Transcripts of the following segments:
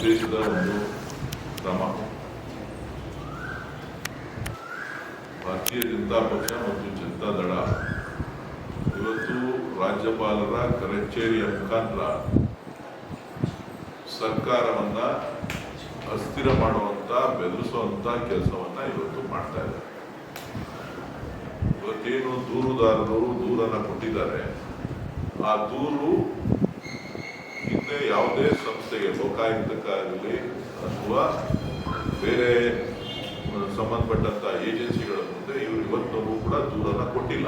ದುರುದ್ದೇಶದ ಒಂದು ಕ್ರಮ. ಭಾರತೀಯ ಜನತಾ ಪಕ್ಷ ಮತ್ತು ಜನತಾ ದಳ ಇವತ್ತು ರಾಜ್ಯಪಾಲರ ಕಚೇರಿಯ ಮುಖಾಂತರ ಸರ್ಕಾರವನ್ನ ಅಸ್ಥಿರ ಮಾಡುವಂತ, ಬೆದರಿಸುವಂತ ಕೆಲಸವನ್ನ ಇವತ್ತು ಮಾಡ್ತಾ ಇದ್ದಾರೆ. ಇವತ್ತೇನು ದೂರುದಾರರು ದೂರನ್ನ ಕೊಟ್ಟಿದ್ದಾರೆ, ಆ ದೂರು ಹಿಂದೆ ಯಾವುದೇ ಸಂಸ್ಥೆಗೆ, ಲೋಕಾಯುಕ್ತಕ್ಕಾಗಲಿ ಅಥವಾ ಬೇರೆ ಸಂಬಂಧಪಟ್ಟಂತ ಏಜೆನ್ಸಿಗಳ ಮುಂದೆ ಇವರು ಇವತ್ತವರೆಗೂ ಕೂಡ ದೂರನ್ನ ಕೊಟ್ಟಿಲ್ಲ.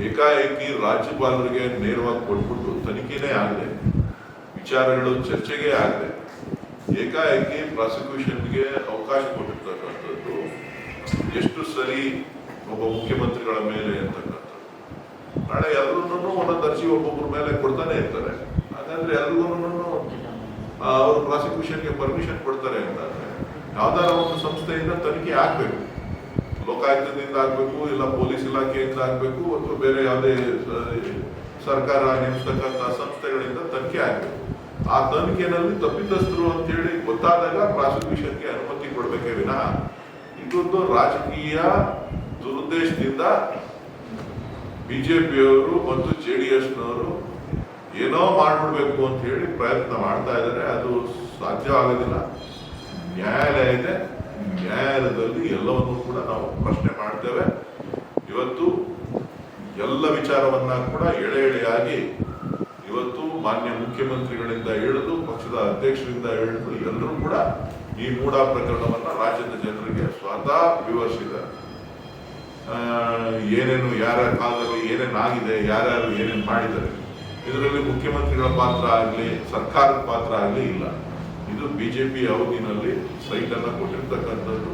ಏಕಾಏಕಿ ರಾಜ್ಯಪಾಲರಿಗೆ ನೇರವಾಗಿ ಕೊಟ್ಬಿಟ್ಟು ತನಿಖೆನೇ ಆಗದೆ, ವಿಚಾರಗಳು ಚರ್ಚೆಗೆ ಆಗದೆ, ಏಕಾಏಕಿ ಪ್ರಾಸಿಕ್ಯೂಷನ್ಗೆ ಅವಕಾಶ ಕೊಟ್ಟಿರ್ತಕ್ಕಂಥದ್ದು ಎಷ್ಟು ಸರಿ ಒಬ್ಬ ಮುಖ್ಯಮಂತ್ರಿಗಳ ಮೇಲೆ ಅಂತಕ್ಕಂಥದ್ದು. ನಾಳೆ ಎಲ್ಲರೂ ಒಂದೊಂದು ಅರ್ಜಿ ಒಬ್ಬೊಬ್ಬರ ಮೇಲೆ ಕೊಡ್ತಾನೆ ಇರ್ತಾರೆ. ಹಾಗಾದ್ರೆ ಎಲ್ರಿಗೂ ಅವರು ಪ್ರಾಸಿಕ್ಯೂಷನ್ಗೆ ಪರ್ಮಿಷನ್ ಕೊಡ್ತಾರೆ ಅಂತಂದ್ರೆ ಯಾವ್ದಾರ ಒಂದು ಸಂಸ್ಥೆಯಿಂದ ತನಿಖೆ ಆಗ್ಬೇಕು. ಲೋಕಾಯುಕ್ತದಿಂದ ಆಗ್ಬೇಕು, ಇಲ್ಲ ಪೊಲೀಸ್ ಇಲಾಖೆಯಿಂದ ಆಗ್ಬೇಕು, ಅಥವಾ ಬೇರೆ ಯಾವುದೇ ಸರ್ಕಾರ ನೇಮಿಸ್ತಕ್ಕಂಥ ಸಂಸ್ಥೆಗಳಿಂದ ತನಿಖೆ ಆಗ್ಬೇಕು. ಆ ತನಿಖೆನಲ್ಲಿ ತಪ್ಪಿತಸ್ಥರು ಅಂತ ಹೇಳಿ ಗೊತ್ತಾದಾಗ ಪ್ರಾಸಿಕ್ಯೂಷನ್ಗೆ ಅನುಮತಿ ಕೊಡ್ಬೇಕೇ ವಿನಃ ಇದೊಂದು ರಾಜಕೀಯ ದುರುದ್ದೇಶದಿಂದ ಬಿಜೆಪಿಯವರು ಮತ್ತು JDSನವರು ಏನೋ ಮಾಡ್ಬಿಡ್ಬೇಕು ಅಂತ ಹೇಳಿ ಪ್ರಯತ್ನ ಮಾಡ್ತಾ ಇದ್ದಾರೆ. ಅದು ಸಾಧ್ಯವಾಗೋದಿಲ್ಲ. ನ್ಯಾಯಾಲಯ ಇದೆ, ನ್ಯಾಯಾಲಯದಲ್ಲಿ ಎಲ್ಲವನ್ನೂ ಕೂಡ ನಾವು ಪ್ರಶ್ನೆ ಮಾಡ್ತೇವೆ. ಇವತ್ತು ಎಲ್ಲ ವಿಚಾರವನ್ನ ಕೂಡ ಎಳೆ ಎಳೆಯಾಗಿ ಇವತ್ತು ಮಾನ್ಯ ಮುಖ್ಯಮಂತ್ರಿಗಳಿಂದ ಹಿಡಿದು ಪಕ್ಷದ ಅಧ್ಯಕ್ಷರಿಂದ ಹಿಡಿದು ಎಲ್ಲರೂ ಕೂಡ ಈ ಮೂಢ ಪ್ರಕರಣವನ್ನ ರಾಜ್ಯದ ಜನರಿಗೆ ಸ್ವತಃ ವಿವರಿಸಿದ್ದಾರೆ. ಏನೇನು ಯಾರ ಕಾಲದಲ್ಲಿ ಏನೇನಾಗಿದೆ, ಯಾರ್ಯಾರು ಏನೇನು ಮಾಡಿದ್ದಾರೆ, ಇದರಲ್ಲಿ ಮುಖ್ಯಮಂತ್ರಿಗಳ ಪಾತ್ರ ಆಗಲಿ ಸರ್ಕಾರದ ಪಾತ್ರ ಆಗಲಿ ಇಲ್ಲ. ಇದು ಬಿಜೆಪಿ ಅವಧಿನಲ್ಲಿ ಸೈಟ್ ಅನ್ನ ಕೊಟ್ಟಿರ್ತಕ್ಕಂಥದ್ದು.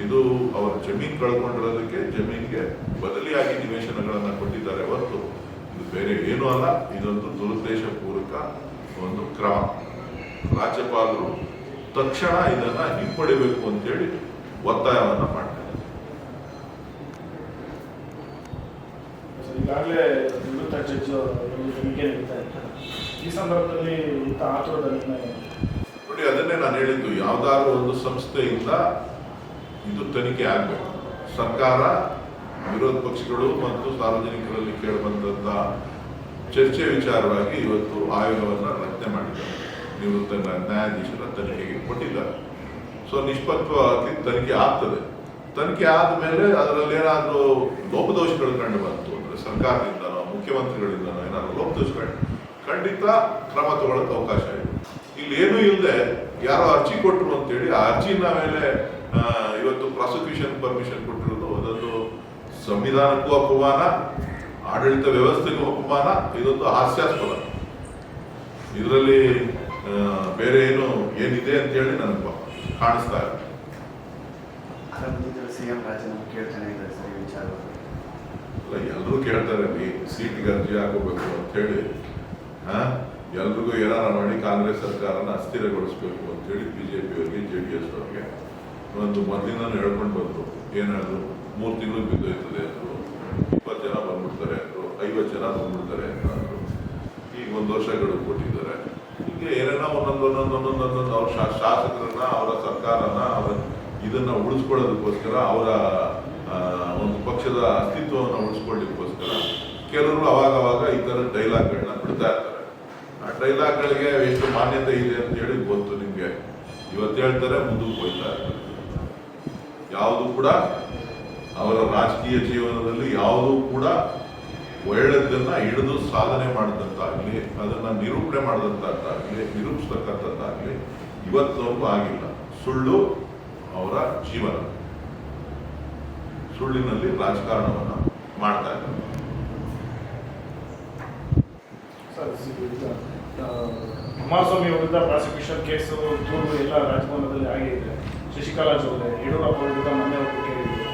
ಇದು ಅವರ ಜಮೀನು ಕಳ್ಕೊಂಡಿರೋದಕ್ಕೆ ಜಮೀನಿಗೆ ಬದಲಿಯಾಗಿ ನಿವೇಶನಗಳನ್ನ ಕೊಟ್ಟಿದ್ದಾರೆ ಹೊರತು ಇದು ಬೇರೆ ಏನೂ ಅಲ್ಲ. ಇದೊಂದು ದುರುದ್ದೇಶ ಪೂರ್ವಕ ಒಂದು ಕ್ರಮ. ರಾಜ್ಯಪಾಲರು ತಕ್ಷಣ ಇದನ್ನ ಹಿಂಪಡಿಬೇಕು ಅಂತೇಳಿ ಒತ್ತಾಯವನ್ನ ಮಾಡ್ತಾರೆ. ಈಗಾಗಲೇ ನಿವೃತ್ತ ಜಡ್ಜ್ ತನಿಖೆ ನಡೀತಾ ಇದ್ದಾರೆ. ಈ ಸಂದರ್ಭದಲ್ಲಿ ಆತುರದ ನಿರ್ಣಯ ನೋಡಿ, ಅದನ್ನೇ ನಾನು ಹೇಳಿದ್ದು. ಯಾವ್ದಾದ್ರು ಒಂದು ಸಂಸ್ಥೆಯಿಂದ ಇದು ತನಿಖೆ ಆಗ್ಬೇಕು. ಸರ್ಕಾರ, ವಿರೋಧ ಪಕ್ಷಗಳು ಮತ್ತು ಸಾರ್ವಜನಿಕರಲ್ಲಿ ಕೇಳಿಬಂದಂತ ಚರ್ಚೆ ವಿಚಾರವಾಗಿ ಇವತ್ತು ಆಯೋಗವನ್ನ ರಚನೆ ಮಾಡಿದ್ದಾರೆ. ನಿವೃತ್ತ ನ್ಯಾಯಾಧೀಶರ ತನಿಖೆಗೆ ಕೊಟ್ಟಿದ್ದಾರೆ. ಸೊ ನಿಷ್ಪಕ್ಷವಾಗಿ ತನಿಖೆ ಆಗ್ತದೆ. ತನಿಖೆ ಆದ್ಮೇಲೆ ಅದರಲ್ಲಿ ಏನಾದ್ರೂ ಲೋಪದೋಷಗಳು ಕಂಡು ಬಂತು ಅಂದ್ರೆ ಸರ್ಕಾರದಿಂದನೋ ಮುಖ್ಯಮಂತ್ರಿಗಳಿಂದನೋ ಏನಾದ್ರು ಲೋಪದೋಷಗಳು ಖಂಡಿತ ಕ್ರಮ ತಗೊಳ್ಳೋಕೆ ಅವಕಾಶ ಇದೆ. ಇಲ್ಲಿ ಏನೂ ಇಲ್ಲದೆ ಯಾರೋ ಅರ್ಜಿ ಕೊಟ್ಟರು ಅಂತೇಳಿ ಆ ಅರ್ಜಿನ ಮೇಲೆ ಇವತ್ತು ಪ್ರಾಸಿಕ್ಯೂಷನ್ ಪರ್ಮಿಷನ್ ಕೊಟ್ಟಿರೋದು ಅದೊಂದು ಸಂವಿಧಾನಕ್ಕೂ ಅಪಮಾನ, ಆಡಳಿತ ವ್ಯವಸ್ಥೆಗೂ ಅಪಮಾನ. ಇದೊಂದು ಹಾಸ್ಯಾಸ್ಪದ. ಇದರಲ್ಲಿ ಬೇರೆ ಏನಿದೆ ಅಂತ ಹೇಳಿ ನನಗೆ ಕಾಣಿಸ್ತಾ ಇದೆ. ಸಿಎಂ ರಾಜೀನಾಮೆ ಕೇಳ್ತಾನೆ ಇದ್ದಾರೆ ಸರ್ ಈ ವಿಚಾರ. ಅಲ್ಲ, ಎಲ್ಲರೂ ಕೇಳ್ತಾರೆ ಸೀಟ್ಗೆ ಅರ್ಜಿ ಹಾಕೋಬೇಕು ಅಂತ ಹೇಳಿ. ಎಲ್ರಿಗೂ ಏನಾರ ಮಾಡಿ ಕಾಂಗ್ರೆಸ್ ಸರ್ಕಾರನ ಅಸ್ಥಿರಗೊಳಿಸ್ಬೇಕು ಅಂತ ಹೇಳಿ ಬಿಜೆಪಿಯವರಿಗೆ JDS ಅವರಿಗೆ ಒಂದು ಮೊದಲಿಂದ ಹೇಳ್ಕೊಂಡು ಬಂದ್ರು. ಏನಾದ್ರು 3 ತಿಂಗಳು ಬಿದ್ದೋಯ್ತದೆ ಅಂದ್ರು, 20 ಜನ ಬಂದ್ಬಿಡ್ತಾರೆ ಅಂದ್ರು, 50 ಜನ ಬಂದ್ಬಿಡ್ತಾರೆ ಅಂತಂದ್ರು. ಈಗ 1 ವರ್ಷ ಗಡುವು ಕೊಟ್ಟಿದ್ದಾರೆ. ಹೀಗೆ ಏನೇನೋ ಒಂದೊಂದೊಂದೊಂದೊಂದೊಂದೊಂದು ಅವ್ರ ಶಾಸಕರನ್ನ, ಅವರ ಸರ್ಕಾರನ, ಅವರ ಇದನ್ನ ಉಳಿಸ್ಕೊಳ್ಳೋದಕ್ಕೋಸ್ಕರ, ಅವರ ಒಂದು ಪಕ್ಷದ ಅಸ್ತಿತ್ವವನ್ನು ಉಳಿಸ್ಕೊಳ್ಳಿಕ್ಕೋಸ್ಕರ ಕೆಲವರು ಅವಾಗ ಈ ತರ ಡೈಲಾಗ್ಗಳನ್ನ ಬಿಡ್ತಾ ಇರ್ತಾರೆ. ಆ ಡೈಲಾಗ್ಗಳಿಗೆ ಎಷ್ಟು ಮಾನ್ಯತೆ ಇದೆ ಅಂತ ಹೇಳಿ ಗೊತ್ತು ನಿಮ್ಗೆ. ಇವತ್ತು ಹೇಳ್ತಾರೆ, ಮುಂದಕ್ಕೆ ಹೋಗ್ತಾ ಇರ್ತಾರೆ. ಯಾವುದು ಕೂಡ ಅವರ ರಾಜಕೀಯ ಜೀವನದಲ್ಲಿ ಯಾವುದೂ ಕೂಡ ಒಳ್ಳೆದನ್ನ ಹಿಡಿದು ಸಾಧನೆ ಮಾಡಿದಂತಾಗ್ಲಿ, ಅದನ್ನ ನಿರೂಪಣೆ ಮಾಡಿದಂತಾಗ್ಲಿ, ನಿರೂಪಿಸ್ತಕ್ಕಂಥದ್ದಾಗ್ಲಿ ಇವತ್ತವರೆಗೂ ಆಗಿಲ್ಲ. ಸುಳ್ಳು ಅವರ ಜೀವನ. ಸುಳ್ಳಿನಲ್ಲಿ ರಾಜಕಾರಣವನ್ನ ಮಾಡ್ತಾ ಇದ್ದಾರೆ. ಕುಮಾರಸ್ವಾಮಿ ವಿರುದ್ಧ ಪ್ರಾಸಿಕ್ಯೂಷನ್ ಕೇಸು, ದೂರು ಎಲ್ಲ ರಾಜಭವನದಲ್ಲಿ ಆಗಿದೆ. ಶಶಿಕಲಾ ಜೊಲ್ಲೆ, ಯಡಿಯೂರಪ್ಪ ವಿರುದ್ಧ ಮೊನ್ನೆ ಒಟ್ಟು ಕೇಳಿದ್ರು.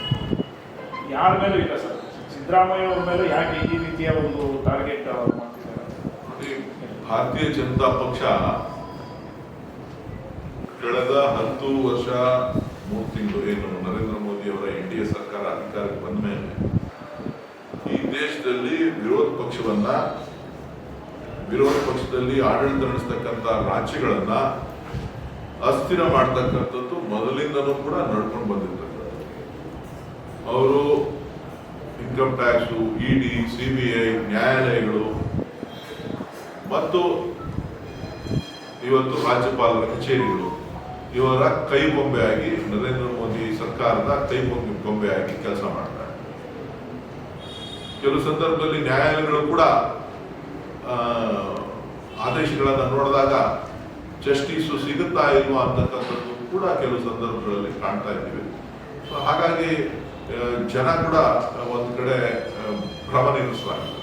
ಯಾರ ಮೇಲೂ ಇಲ್ಲ ಸರ್. ಸಿದ್ದರಾಮಯ್ಯ ಅವ್ರ ಮೇಲೆ ಯಾಕೆ ಈ ರೀತಿಯ ಒಂದು ಟಾರ್ಗೆಟ್ ಮಾಡ್ತಿದ್ದಾರೆ? ಭಾರತೀಯ ಜನತಾ ಪಕ್ಷ ಕಳೆದ 10 ವರ್ಷ 3 ತಿಂಗಳು ಏನು ನರೇಂದ್ರ ಮೋದಿ ಅವರ NDA ಸರ್ಕಾರ ಅಧಿಕಾರಕ್ಕೆ ಬಂದ ಮೇಲೆ ಈ ದೇಶದಲ್ಲಿ ವಿರೋಧ ಪಕ್ಷವನ್ನ ವಿರೋಧ ಪಕ್ಷದಲ್ಲಿ ಆಡಳಿತ ನಡೆಸ್ತಕ್ಕಂಥ ರಾಜ್ಯಗಳನ್ನ ಅಸ್ಥಿರ ಮಾಡ್ತಕ್ಕಂಥದ್ದು ಮೊದಲಿಂದನೂ ಕೂಡ ನಡ್ಕೊಂಡು ಬಂದಿರ್ತಕ್ಕಂಥದ್ದು. ಅವರು ಇನ್ಕಮ್ ಟ್ಯಾಕ್ಸು, ಇಡಿ, CBI, ನ್ಯಾಯಾಲಯಗಳು ಮತ್ತು ಇವತ್ತು ರಾಜ್ಯಪಾಲರ ಕಚೇರಿಗಳು ಇವರ ಕೈಗೊಂಬೆಯಾಗಿ ನರೇಂದ್ರ ಮೋದಿ ಸರ್ಕಾರದ ಕೈಗೊಂಬೆಯಾಗಿ ಕೆಲಸ ಮಾಡ್ತಾರೆ. ಕೆಲವು ಸಂದರ್ಭದಲ್ಲಿ ನ್ಯಾಯಾಲಯಗಳು ಕೂಡ ಆದೇಶಗಳನ್ನು ನೋಡಿದಾಗ ಜಸ್ಟಿಸು ಸಿಗುತ್ತಾ ಇಲ್ವಾ ಅಂತಕ್ಕಂಥದ್ದು ಕೂಡ ಕೆಲವು ಸಂದರ್ಭಗಳಲ್ಲಿ ಕಾಣ್ತಾ ಇದ್ದೀವಿ. ಸೊ ಹಾಗಾಗಿ ಜನ ಕೂಡ ಒಂದು ಕಡೆ ಭ್ರಮ ನಿಲ್ಲಿಸಲಾಗಿದೆ.